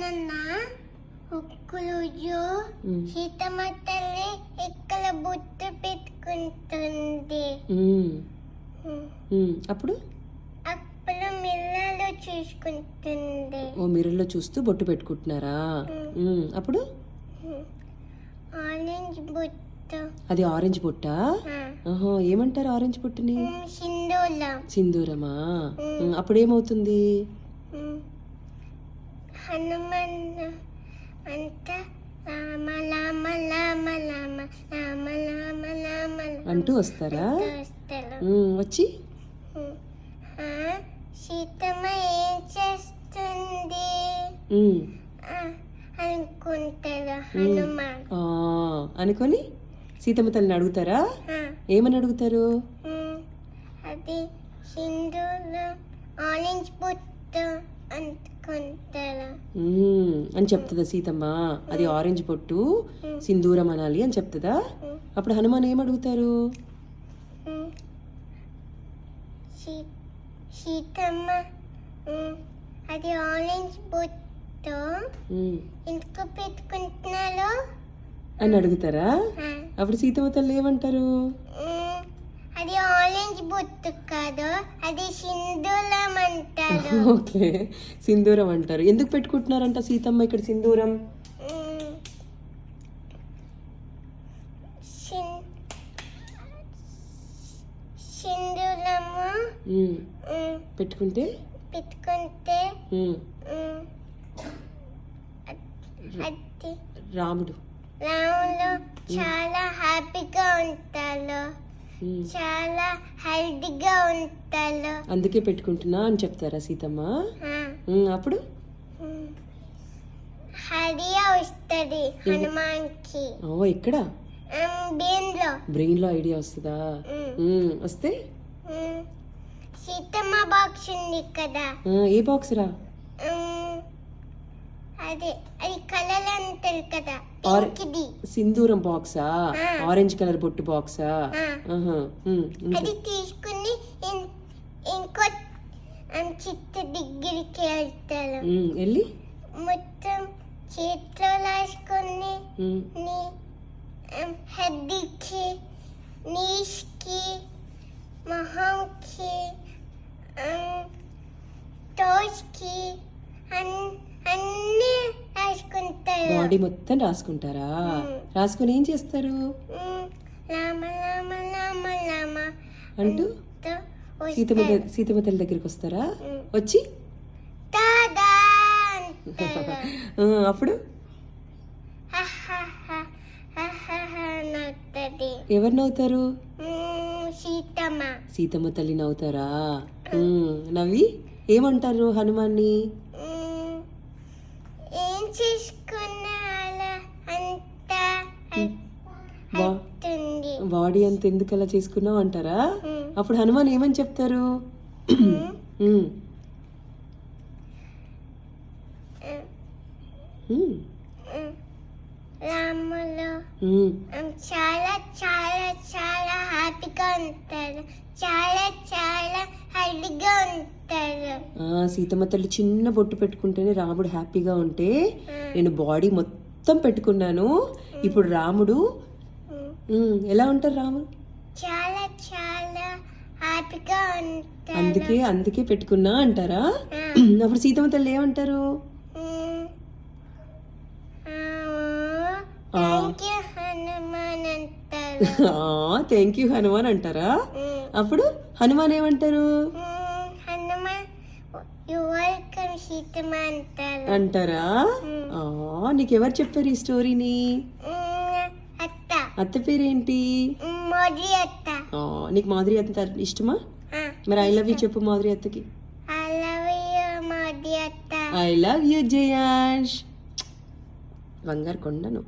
నాన్న ఒక్కరోజు సీతమ్మ తల్లి ఇక్కడ బొట్టు పెట్టుకుంటుంది. అప్పుడు అప్పుడు మిర్రర్లో చూసుకుంటుంది. ఓ మిర్రర్లో చూస్తూ బొట్టు పెట్టుకుంటున్నారా? అప్పుడు ఆరెంజ్ బొట్టు. అది ఆరెంజ్ బొట్టా? ఏమంటారు ఆరెంజ్ బొట్టుని? సింధూరమా? అప్పుడు ఏమవుతుంది? హనుమాన్ అంతా రామ రామ రామ రామ రామ రామ రామ అంటూ వస్తారా? వచ్చి సీతమ్మ ఏం చేస్తుంది అనుకుంటారు హనుమాన్. అనుకొని సీతమ్మ తల్లిని అడుగుతారా? ఏమని అడుగుతారు? అది సింధూరం ఆరెంజ్ బొట్టు అనుకుంటారా అని చెప్తుందా సీతమ్మ? అది ఆరెంజ్ బొట్టు సింధూరం అనాలి అని చెప్తుందా? అప్పుడు హనుమాన్ ఏమడుగుతారు? సీతమ్మ అది ఆరెంజ్ బొట్టు ఎందుకు పెట్టుకుంటున్నారు అని అడుగుతారా? అప్పుడు సీతమ్మ తల్లి ఏమంటారు? అది ఆరెంజ్ బొట్టు కాదు, అది సింధూరం అంటారు. ఓకే, సింధూరం అంటారు. ఎందుకు పెట్టుకుంటున్నారంట సీతమ్మ ఇక్కడ సింధూరం? సింధూరము పెట్టుకుంటే రాముడు చాలా హ్యాపీగా ఉంటారు, చాలా హెల్తీగా ఉంటారు. అందుకే పెట్టుకుంటున్నా అని చెప్తారా సీతమ్మ? అప్పుడు ఐడియా వస్తుంది హనుమాన్కి. ఎక్కడ? బ్రెయిన్ లో ఐడియా వస్తుందా? వస్తే సీతమ్మ బాక్స్ ఉంది కదా. ఏ బాక్స్ రా? అది కలర్ అంటారు కదా, సింధూరం బాక్సా? ఆరెంజ్ కలర్ బొట్టు బాక్సా? అది తీసుకుని ఇంకో చిత్త దగ్గరికి వెళ్తారు. వెళ్ళి మొత్తం చేతిలో రాసుకొని హెడ్కి, నీష్కి, మొహంకి, టోస్కి అన్నీ రాసుకుంటారు. బాడీ మొత్తం రాసుకుంటారా? రాసుకుని ఏం చేస్తారు? రామ రామ రామ రామ అంటూ సీతమ్మ తల్లి దగ్గరికి వస్తారా? వచ్చి అప్పుడు ఎవరు నవ్వుతారు? సీతమ్మ తల్లి నవ్వుతారా? నవ్వి ఏమంటారు హనుమాన్ని? ఏం చేసుకున్నా బాడీ అంత ఎందుకు అలా చేసుకున్నావు అంటారా? అప్పుడు హనుమాన్ ఏమని చెప్తారు? రాములు చాలా చాలా చాలా హ్యాపీగా ఉంటారు, చాలా చాలా హెల్తీగా ఉంటారు. సీతమ్మ తల్లి చిన్న బొట్టు పెట్టుకుంటేనే రాముడు హ్యాపీగా ఉంటే నేను బాడీ మొత్తం పెట్టుకున్నాను. ఇప్పుడు రాముడు ఎలా ఉంటారు? రాముడు చాలా చాలా హ్యాపీగా ఉంటారు. అందుకే పెట్టుకున్నా అంటారా? అప్పుడు సీతమ్మ తల్లి ఏమంటారు? థ్యాంక్ యూ హనుమాన్ అంటారా? అప్పుడు హనుమాన్ ఏమంటారు? అంటారా? నీకెవరు చెప్పారు ఈ స్టోరీని? అత్త పేరేంటి? నీకు మాధురి అత్త ఇష్టమా? మరి ఐ లవ్ యూ చెప్పు మాధురి అత్తకి. I love you Jayash. బంగారు కొండను.